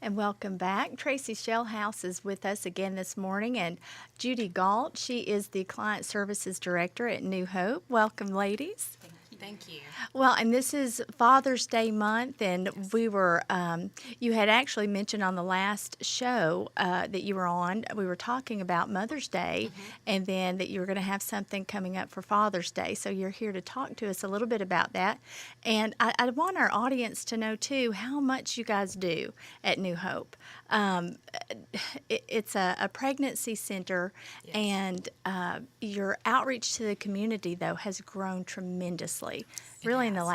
And welcome back. Tracy Shellhouse is with us again this morning, and Judy Galt, she is the Client Services Director at New Hope. Welcome, ladies. Thank you. Well, and this is Father's Day month, and you had actually mentioned on the last show that you were on, we were talking about Mother's Day, and then that you were going to have something coming up for Father's Day. So you're here to talk to us a little bit about that. And I want our audience to know, too, how much you guys do at New Hope. It's a pregnancy center, Yes. and your outreach to the community, though, has grown tremendously. Really, in the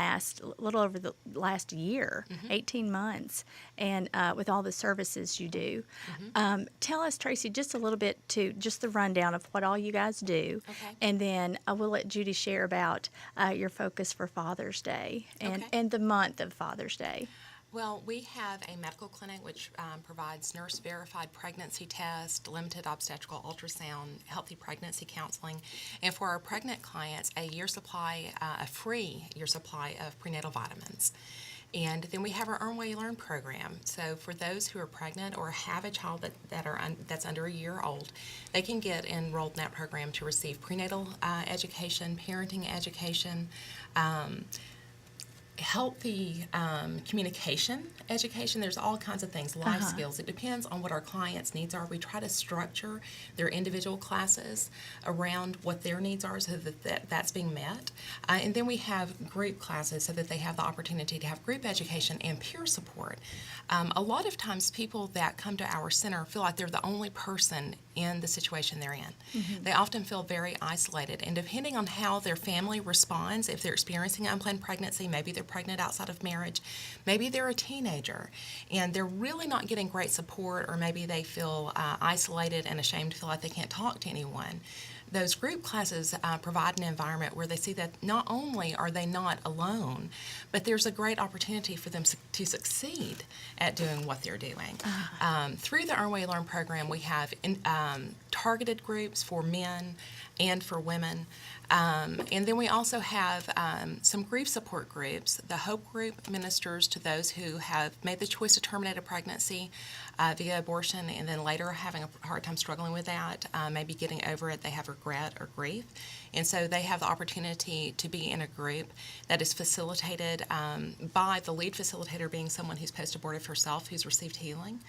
little over the last year, 18 months, and with all the services you do. Tell us, Tracy, just a little bit just the rundown of what all you guys do, Okay. and then we'll let Judy share about your focus for Father's Day Okay. and the month of Father's Day. Well, we have a medical clinic which provides nurse-verified pregnancy tests, limited obstetrical ultrasound, healthy pregnancy counseling, and for our pregnant clients, a free year supply of prenatal vitamins. And then we have our Earn While You Learn program. So for those who are pregnant or have a child that's under a year old, they can get enrolled in that program to receive prenatal education, parenting education, healthy communication education. There's all kinds of things, life skills. It depends on what our clients' needs are. We try to structure their individual classes around what their needs are so that that's being met. And then we have group classes so that they have the opportunity to have group education and peer support. A lot of times people that come to our center feel like they're the only person in the situation they're in. They often feel very isolated, and depending on how their family responds, if they're experiencing unplanned pregnancy, maybe they're pregnant outside of marriage, maybe they're a teenager, and they're really not getting great support, or maybe they feel isolated and ashamed, feel like they can't talk to anyone. Those group classes provide an environment where they see that not only are they not alone, but there's a great opportunity for them to succeed at doing what they're doing. Through the Earn While You Learn program, we have targeted groups for men and for women. And then we also have some grief support groups. The Hope Group ministers to those who have made the choice to terminate a pregnancy via abortion and then later having a hard time struggling with that, maybe getting over it, they have regret or grief. And so they have the opportunity to be in a group that is facilitated by the lead facilitator being someone who's post-abortive herself, who's received healing.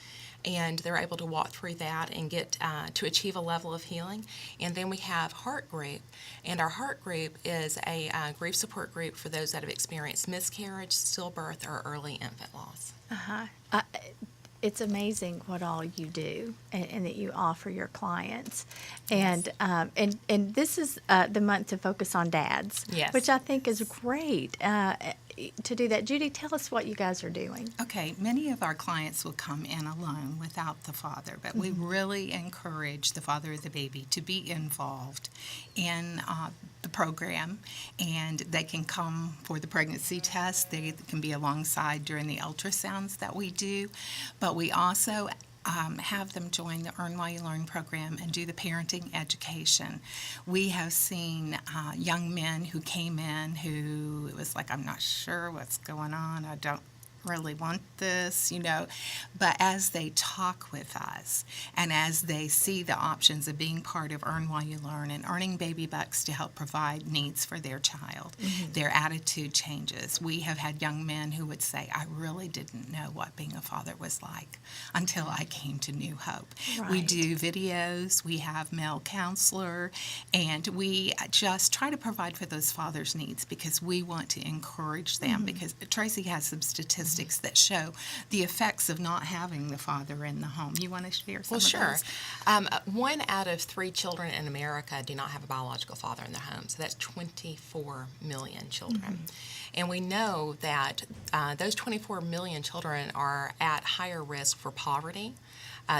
And they're able to walk through that and get to achieve a level of healing. And then we have Heart Group, and our Heart Group is a grief support group for those that have experienced miscarriage, stillbirth, or early infant loss. It's amazing what all you do and that you offer your clients. Yes. And this is the month to focus on dads, Yes. which I think is great to do that. Judy, tell us what you guys are doing. Okay, many of our clients will come in alone without the father, but we really encourage the father of the baby to be involved in the program, and they can come for the pregnancy test. They can be alongside during the ultrasounds that we do, but we also have them join the Earn While You Learn program and do the parenting education. We have seen young men who came in who it was like, I'm not sure what's going on, I don't really want this, but as they talk with us and as they see the options of being part of Earn While You Learn and earning baby bucks to help provide needs for their child, their attitude changes. We have had young men who would say, I really didn't know what being a father was like until I came to New Hope. We Right. do videos, we have male counselor, and we just try to provide for those fathers' needs because we want to encourage them, because Tracy has some statistics that show the effects of not having the father in the home. You want to share some Well, of sure. those? 1 out of 3 children in America do not have a biological father in their home, so that's 24 million children. And we know that those 24 million children are at higher risk for poverty.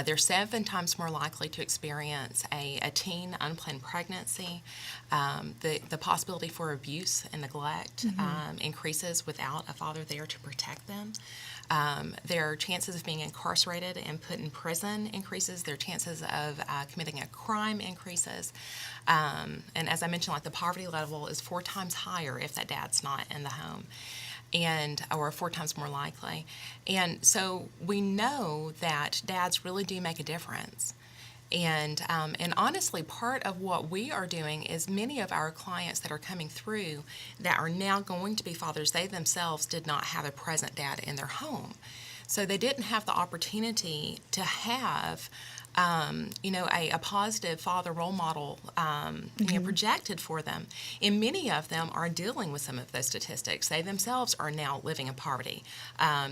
They're 7 times more likely to experience a teen unplanned pregnancy. The possibility for abuse and neglect increases without a father there to protect them. Their chances of being incarcerated and put in prison increases. Their chances of committing a crime increases. And as I mentioned, like the poverty level is 4 times higher if that dad's not in the home. and or 4 times more likely. And so we know that dads really do make a difference. And honestly, part of what we are doing is many of our clients that are coming through that are now going to be fathers, they themselves did not have a present dad in their home. So they didn't have the opportunity to have a positive father role model, projected for them. And many of them are dealing with some of those statistics. They themselves are now living in poverty.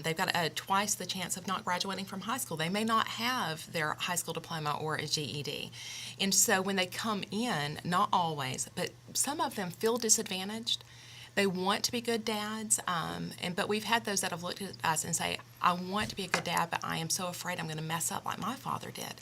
They've got twice the chance of not graduating from high school. They may not have their high school diploma or a GED. And so when they come in, not always, but some of them feel disadvantaged. They want to be good dads, but we've had those that have looked at us and say, I want to be a good dad, but I am so afraid I'm going to mess up like my father did.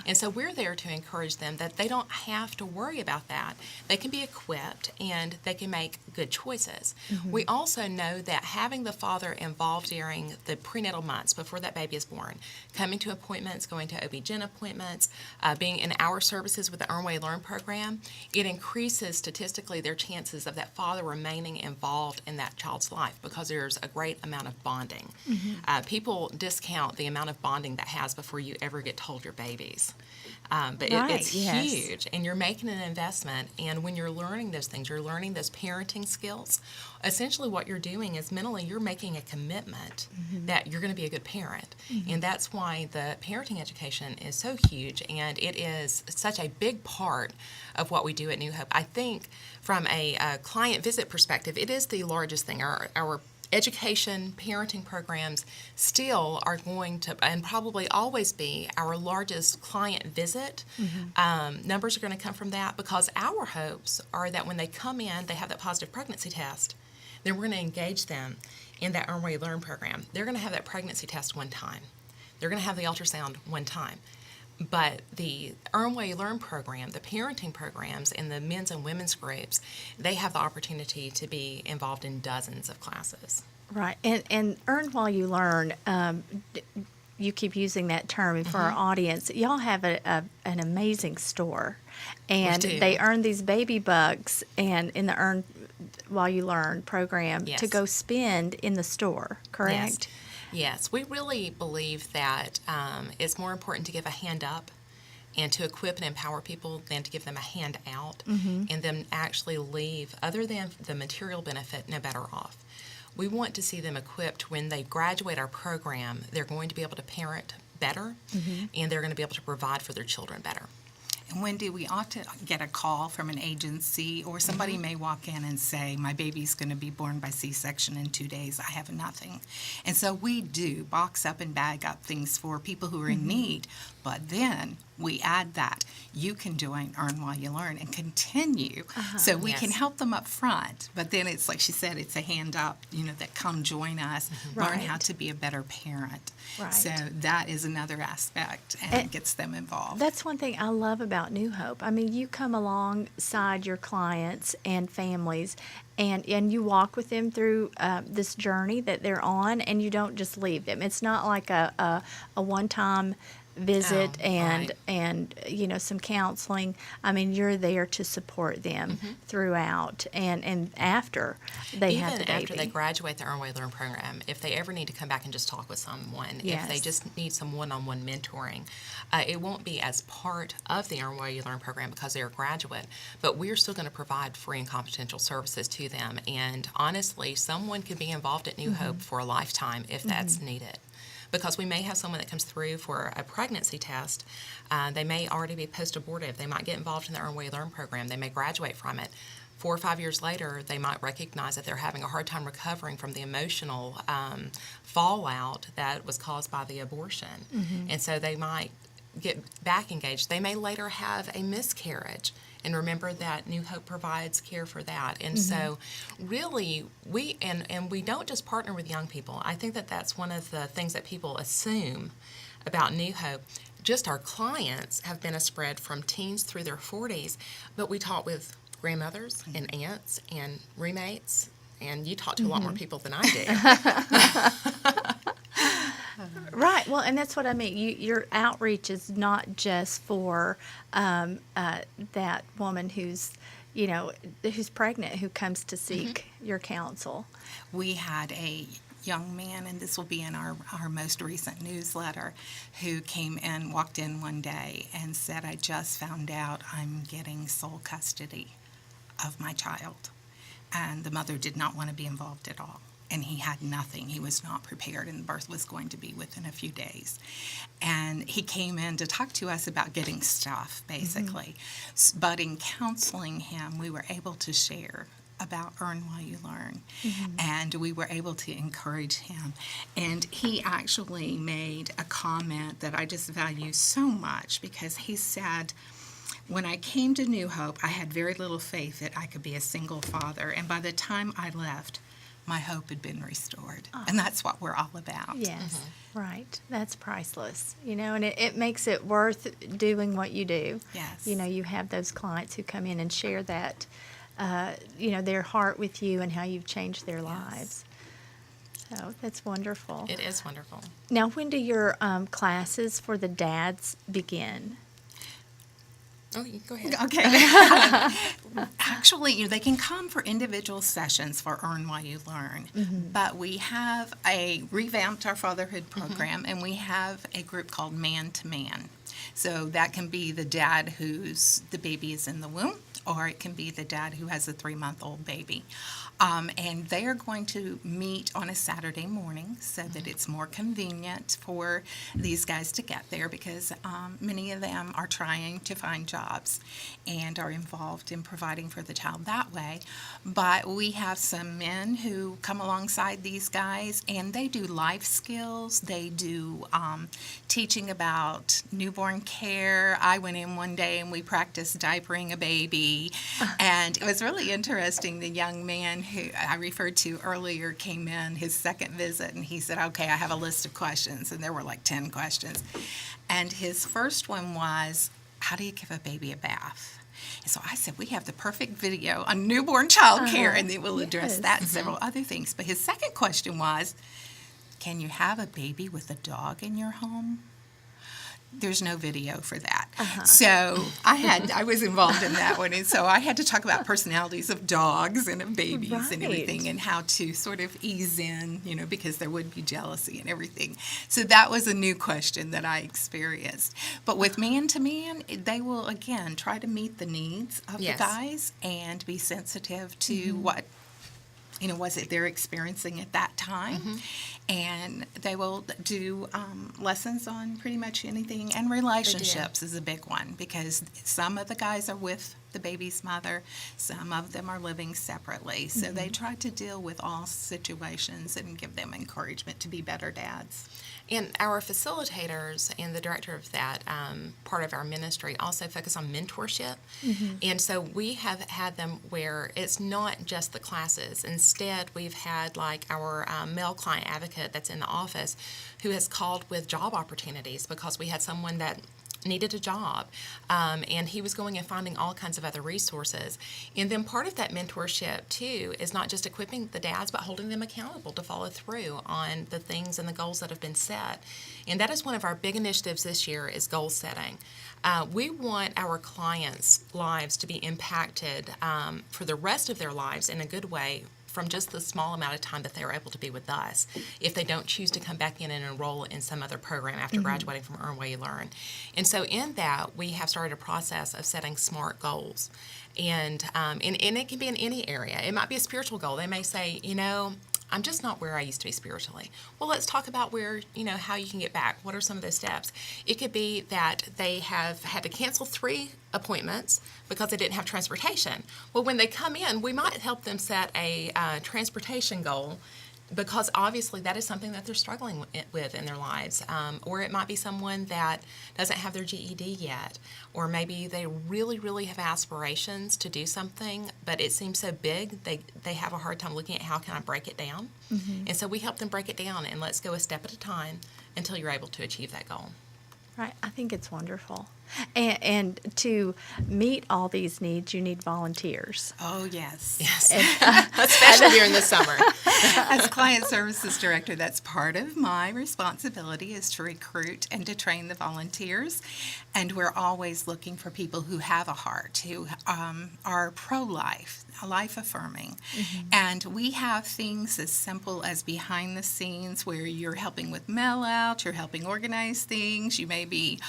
And so we're there to encourage them that they don't have to worry about that. They can be equipped and they can make good choices. We also know that having the father involved during the prenatal months before that baby is born, coming to appointments, going to OB-GYN appointments, being in our services with the Earn While You Learn program, it increases statistically their chances of that father remaining involved in that child's life because there's a great amount of bonding. People discount the amount of bonding that has before you ever get to hold your babies. But it's huge, and you're making an investment, and when you're learning those things, you're learning those parenting skills. Essentially what you're doing is mentally you're making a commitment that you're going to be a good parent, and that's why the parenting education is so huge, and it is such a big part of what we do at New Hope. I think from a client visit perspective, it is the largest thing. Our education, parenting programs still are going to, and probably always be, our largest client visit. Numbers are going to come from that because our hopes are that when they come in, they have that positive pregnancy test. Then we're going to engage them in that Earn While You Learn program. They're going to have that pregnancy test one time. They're going to have the ultrasound one time. But the Earn While You Learn program, the parenting programs, and the men's and women's groups, they have the opportunity to be involved in dozens of classes. Right. And Earn While You Learn, you keep using that term, and for our audience, y'all have an amazing store. And they earn these baby bucks and in the Earn While You Learn program to go spend in the store, correct? Yes, we really believe that it's more important to give a hand up and to equip and empower people than to give them a hand out and then actually leave, other than the material benefit, no better off. We want to see them equipped when they graduate our program. They're going to be able to parent better and they're going to be able to provide for their children better. And Wendy, we ought to get a call from an agency, or somebody may walk in and say, my baby's going to be born by C-section in 2 days. I have nothing. And so we do box up and bag up things for people who are in need. But then we add that you can join Earn While You Learn and continue. So we can help them up front. But then it's like she said, it's a hand up, that come join us, learn how to be a better parent. So that is another aspect, and it gets them involved. That's one thing I love about New Hope. I mean, you come alongside your clients and families, and you walk with them through this journey that they're on, and you don't just leave them. It's not like a one-time visit and some counseling. I mean, you're there to support them throughout and after they have the baby. Even after they graduate the Earn While You Learn program, if they ever need to come back and just talk with someone, if they just need some one-on-one mentoring, it won't be as part of the Earn While You Learn program because they're a graduate, but we're still going to provide free and confidential services to them. And honestly, someone could be involved at New Hope for a lifetime if that's needed. Because we may have someone that comes through for a pregnancy test. They may already be post-abortive. They might get involved in the Earn While You Learn program. They may graduate from it. 4 or 5 years later, they might recognize that they're having a hard time recovering from the emotional fallout that was caused by the abortion. And so they might get back engaged. They may later have a miscarriage. And remember that New Hope provides care for that. And so really, we don't just partner with young people. I think that that's one of the things that people assume about New Hope. Just our clients have been a spread from teens through their 40s, but we talk with grandmothers and aunts and roommates, and you talk to a lot more people than I do. Right. Well, and that's what I mean. Your outreach is not just for that woman who's, who's pregnant who comes to seek your counsel? We had a young man, and this will be in our most recent newsletter, who walked in one day and said, I just found out I'm getting sole custody of my child. And the mother did not want to be involved at all. And he had nothing. He was not prepared, and the birth was going to be within a few days. And he came in to talk to us about getting stuff, basically. But in counseling him, we were able to share about Earn While You Learn. And we were able to encourage him. And he actually made a comment that I just value so much, because he said, when I came to New Hope, I had very little faith that I could be a single father. And by the time I left, my hope had been restored. And that's what we're all about. Yes, right. That's priceless, and it makes it worth doing what you do. Yes. You have those clients who come in and share that, their heart with you and how you've changed their lives. So that's wonderful. It is wonderful. Now, when do your classes for the dads begin? Oh, you go ahead. Okay. Actually, they can come for individual sessions for Earn While You Learn, but we have revamped our fatherhood program, and we have a group called Man to Man. So that can be the dad the baby is in the womb, or it can be the dad who has a 3-month-old baby. And they are going to meet on a Saturday morning so that it's more convenient for these guys to get there, because many of them are trying to find jobs and are involved in providing for the child that way. But we have some men who come alongside these guys, and they do life skills. They do teaching about newborn care. I went in one day and we practiced diapering a baby, and it was really interesting. The young man who I referred to earlier came in his second visit, and he said, okay, I have a list of questions, and there were like 10 questions. And his first one was, how do you give a baby a bath? And so I said, we have the perfect video on newborn child care, and then we'll address that and several other things. But his second question was, can you have a baby with a dog in your home? There's no video for that. So I was involved in that one, and so I had to talk about personalities of dogs and of babies and everything, and how to sort of ease in, because there would be jealousy and everything. So that was a new question that I experienced. But with Man to Man, they will, again, try to meet the needs of the guys and be sensitive to what was it they're experiencing at that time. And they will do lessons on pretty much anything. And relationships is a big one, because some of the guys are with the baby's mother, some of them are living separately. So they try to deal with all situations and give them encouragement to be better dads. And our facilitators and the director of that part of our ministry also focus on mentorship. And so we have had them where it's not just the classes. Instead, we've had like our male client advocate that's in the office who has called with job opportunities, because we had someone that needed a job, and he was going and finding all kinds of other resources. And then part of that mentorship too is not just equipping the dads, but holding them accountable to follow through on the things and the goals that have been set. And that is one of our big initiatives this year, is goal setting. We want our clients' lives to be impacted for the rest of their lives in a good way, from just the small amount of time that they're able to be with us, if they don't choose to come back in and enroll in some other program after graduating from Earn While You Learn. And so in that, we have started a process of setting SMART goals. And it can be in any area. It might be a spiritual goal. They may say, I'm just not where I used to be spiritually. Well, let's talk about how you can get back. What are some of those steps? It could be that they have had to cancel 3 appointments because they didn't have transportation. Well, when they come in, we might help them set a transportation goal, because obviously that is something that they're struggling with in their lives. Or it might be someone that doesn't have their GED yet, or maybe they really, really have aspirations to do something, but it seems so big, they have a hard time looking at how can I break it down. And so we help them break it down, and let's go a step at a time until you're able to achieve that goal. Right. I think it's wonderful. And to meet all these needs, you need volunteers. Oh, yes. Yes, especially during the summer. As Client Services Director, that's part of my responsibility is to recruit and to train the volunteers. And we're always looking for people who have a heart, who are pro-life, life-affirming. And we have things as simple as behind the scenes where you're helping with mail-out, you're helping organize things, you may be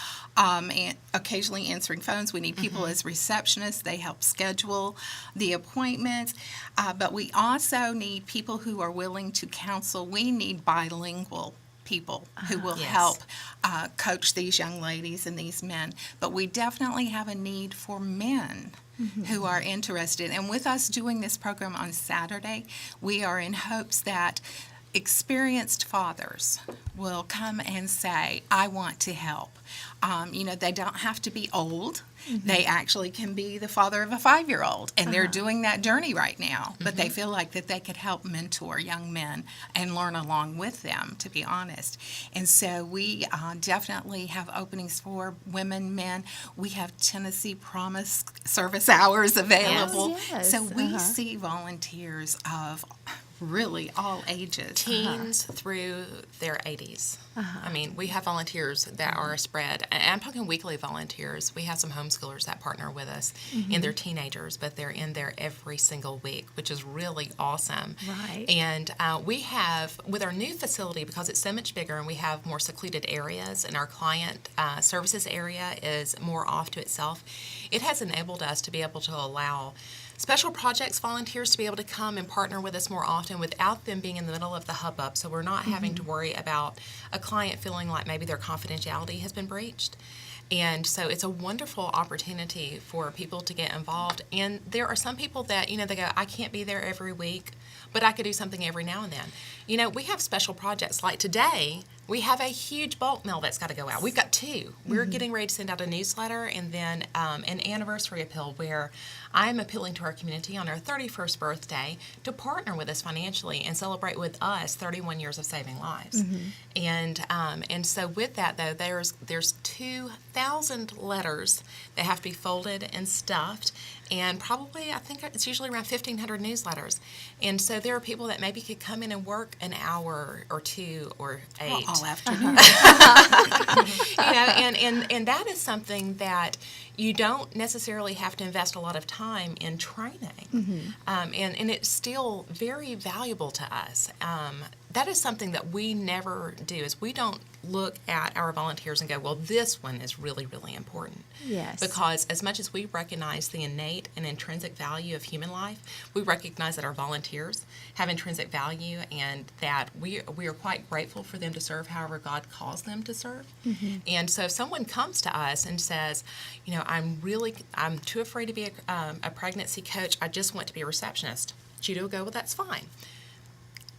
occasionally answering phones. We need people as receptionists. They help schedule the appointments. But we also need people who are willing to counsel. We need bilingual people who will Yes. help coach these young ladies and these men. But we definitely have a need for men who are interested. And with us doing this program on Saturday, we are in hopes that experienced fathers will come and say, I want to help. They don't have to be old. They actually can be the father of a 5-year-old, and they're doing that journey right now. But they feel like that they could help mentor young men and learn along with them, to be honest. And so we definitely have openings for women, men. We have Tennessee Promise service hours available. Yes. So we see volunteers of really all ages. Teens through their 80s. I mean, we have volunteers that are spread, and I'm talking weekly volunteers. We have some homeschoolers that partner with us, and they're teenagers, but they're in there every single week, which is really awesome. Right. And we have, with our new facility, because it's so much bigger and we have more secluded areas, and our client services area is more off to itself, it has enabled us to be able to allow special projects volunteers to be able to come and partner with us more often without them being in the middle of the hubbub. So we're not having to worry about a client feeling like maybe their confidentiality has been breached. And so it's a wonderful opportunity for people to get involved. And there are some people that, they go, I can't be there every week, but I could do something every now and then. We have special projects like today. We have a huge bulk mail that's got to go out. We've got 2. We're getting ready to send out a newsletter and then an anniversary appeal where I'm appealing to our community on our 31st birthday to partner with us financially and celebrate with us 31 years of saving lives. And so with that, though, there's 2,000 letters that have to be folded and stuffed, and probably, I think it's usually around 1,500 newsletters. And so there are people that maybe could come in and work an hour or 2 or 8. All afternoon. And that is something that you don't necessarily have to invest a lot of time in training. And it's still very valuable to us. That is something that we never do, is we don't look at our volunteers and go, well, this one is really, really important. Yes. Because as much as we recognize the innate and intrinsic value of human life, we recognize that our volunteers have intrinsic value and that we are quite grateful for them to serve however God calls them to serve. And so if someone comes to us and says, I'm too afraid to be a pregnancy coach, I just want to be a receptionist, Judo go, well, that's fine.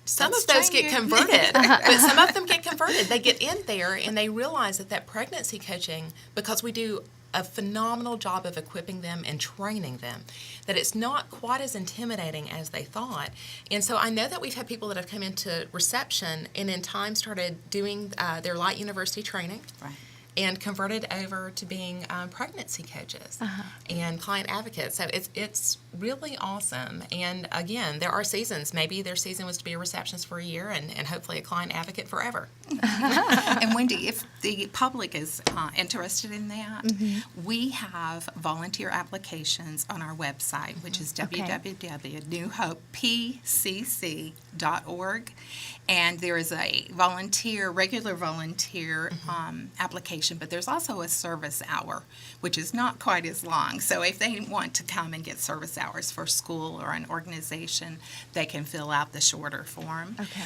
Some Let's of those train get you. converted, but some of them get converted. They get in there and they realize that pregnancy coaching, because we do a phenomenal job of equipping them and training them, that it's not quite as intimidating as they thought. And so I know that we've had people that have come into reception and in time started doing their light university training. Right. And converted over to being pregnancy coaches and client advocates. So it's really awesome. And again, there are seasons. Maybe their season was to be a receptionist for a year and hopefully a client advocate forever. And Wendy, if the public is interested in that, we have volunteer applications on our website, which is www.newhopepcc.org. And there is a regular volunteer application, but there's also a service hour, which is not quite as long. So if they want to come and get service hours for school or an organization, they can fill out the shorter form. Okay.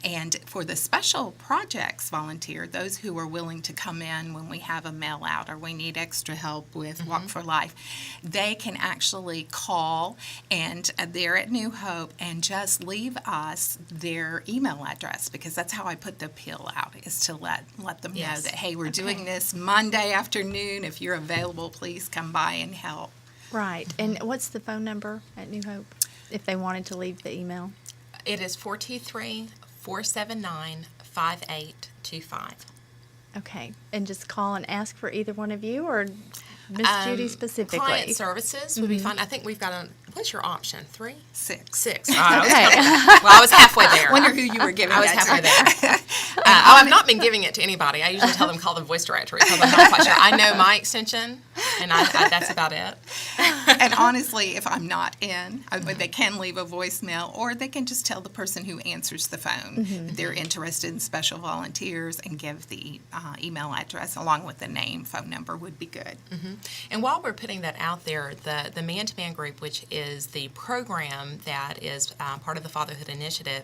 And for the special projects volunteer, those who are willing to come in when we have a mail out or we need extra help with Walk for Life, they can actually call and they're at New Hope and just leave us their email address, because that's how I put the appeal out, is to let them know Yes. that, hey, we're doing this Monday afternoon. If you're available, please come by and help. Right. And what's the phone number at New Hope if they wanted to leave the email? It is 423-479-5825. Okay, and just call and ask for either one of you or Miss Judy specifically? Client services would be fine. I think we've got what's your option? 3? 6. 6. Oh, I was well, I was halfway there. Wonder who you were giving I was it halfway to. there. I've not been giving it to anybody. I usually tell them call the voice directory because I'm not quite sure. I know my extension, and that's about it. And honestly, if I'm not in, they can leave a voicemail, or they can just tell the person who answers the phone that they're interested in special volunteers and give the email address along with the name, phone number would be good. And while we're putting that out there, the Man-to-Man group, which is the program that is part of the Fatherhood Initiative,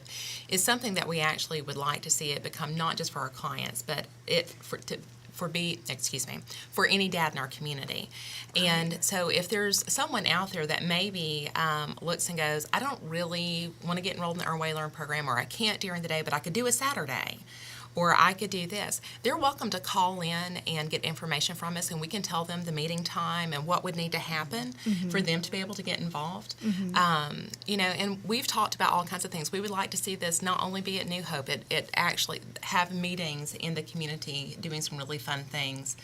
is something that we actually would like to see it become not just for our clients, but for any dad in our community. And so if there's someone out there that maybe looks and goes, I don't really want to get enrolled in the Earn, Weigh, Learn program, or I can't during the day, but I could do a Saturday, or I could do this, they're welcome to call in and get information from us, and we can tell them the meeting time and what would need to happen for them to be able to get involved. And we've talked about all kinds of things. We would like to see this not only be at New Hope, it actually have meetings in the community doing some really fun things.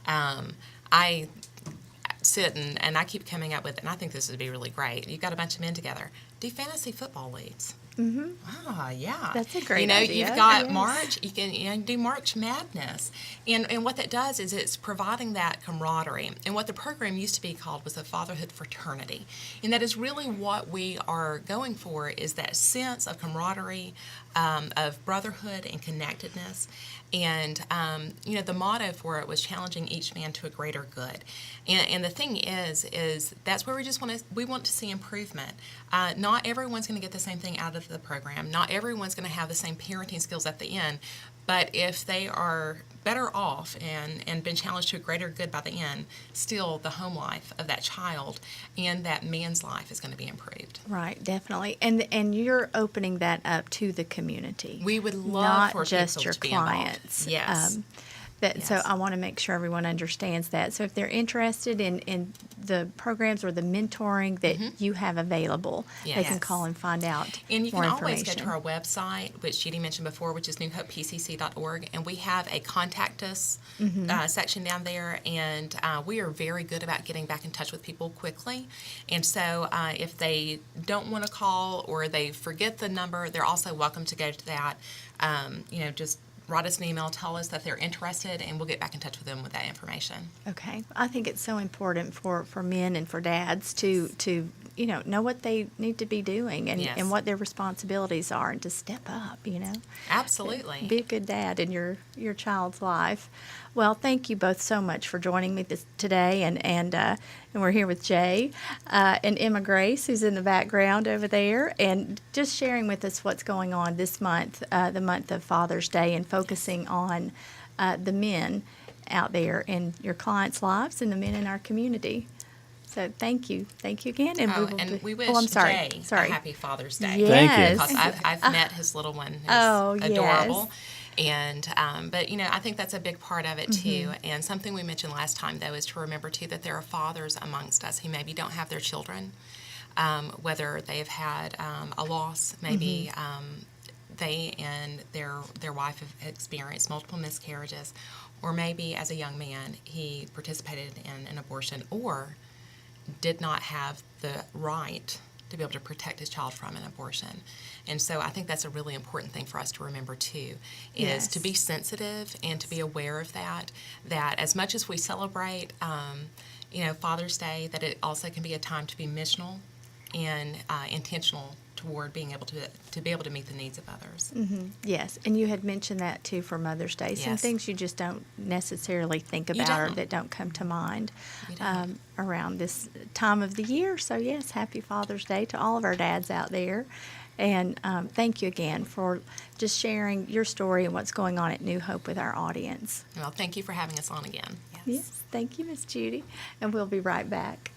I sit and I keep coming up with, and I think this would be really great. You've got a bunch of men together. Do fantasy football leagues. Yeah. That's a great idea. You've got Yes. March. You can do March Madness, and what that does is it's providing that camaraderie. And what the program used to be called was a fatherhood fraternity, and that is really what we are going for, is that sense of camaraderie, of brotherhood and connectedness. And the motto for it was challenging each man to a greater good. And the thing is that's where we want to see improvement. Not everyone's going to get the same thing out of the program. Not everyone's going to have the same parenting skills at the end. But if they are better off and been challenged to a greater good by the end, still the home life of that child and that man's life is going to be improved. Right, definitely. And you're opening that up to the community. We would love not for just people your to be clients. involved. Yes. So Yes. I want to make sure everyone understands that. So if they're interested in the programs or the mentoring that you have available, they can Yes. call and find out And you more can information. always go to our website, which Judy mentioned before, which is newhopepcc.org, and we have a contact us section down there, and we are very good about getting back in touch with people quickly. And so if they don't want to call or they forget the number, they're also welcome to go to that. Just write us an email, tell us that they're interested, and we'll get back in touch with them with that information. Okay. I think it's so important for men and for dads to know what they need to be doing and, Yes. and what their responsibilities are, and to step up, Absolutely. Be a good dad in your child's life. Well, thank you both so much for joining me today, and we're here with Jay and Emma Grace, who's in the background over there, and just sharing with us what's going on this month, the month of Father's Day, and focusing on the men out there in your clients' lives and the men in our community. So thank you again, and We wish I'm sorry. Jay Sorry. a happy Father's Day. Yes. Because I've met his little one, who's Oh, yes. adorable. And but I think that's a big part of it too. Mm-hmm. And something we mentioned last time, though, is to remember too that there are fathers amongst us who maybe don't have their children, whether they've had a loss, maybe they and their wife have experienced multiple miscarriages, or maybe as a young man he participated in an abortion or did not have the right to be able to protect his child from an abortion. And so I think that's a really important thing for us to remember too, is Yes. to be sensitive and to be aware of that as much as we celebrate Father's Day, that it also can be a time to be missional and intentional toward being able to be able to meet the needs of others. Yes, and you had mentioned that too for Mother's Day. Some Yes. things you just don't necessarily think You about or don't. that don't come to mind You don't. around this time of the year. So yes, happy Father's Day to all of our dads out there. And thank you again for just sharing your story and what's going on at New Hope with our audience. Well, thank you for having us on again. Yes, thank you, Miss Judy. And we'll be right back.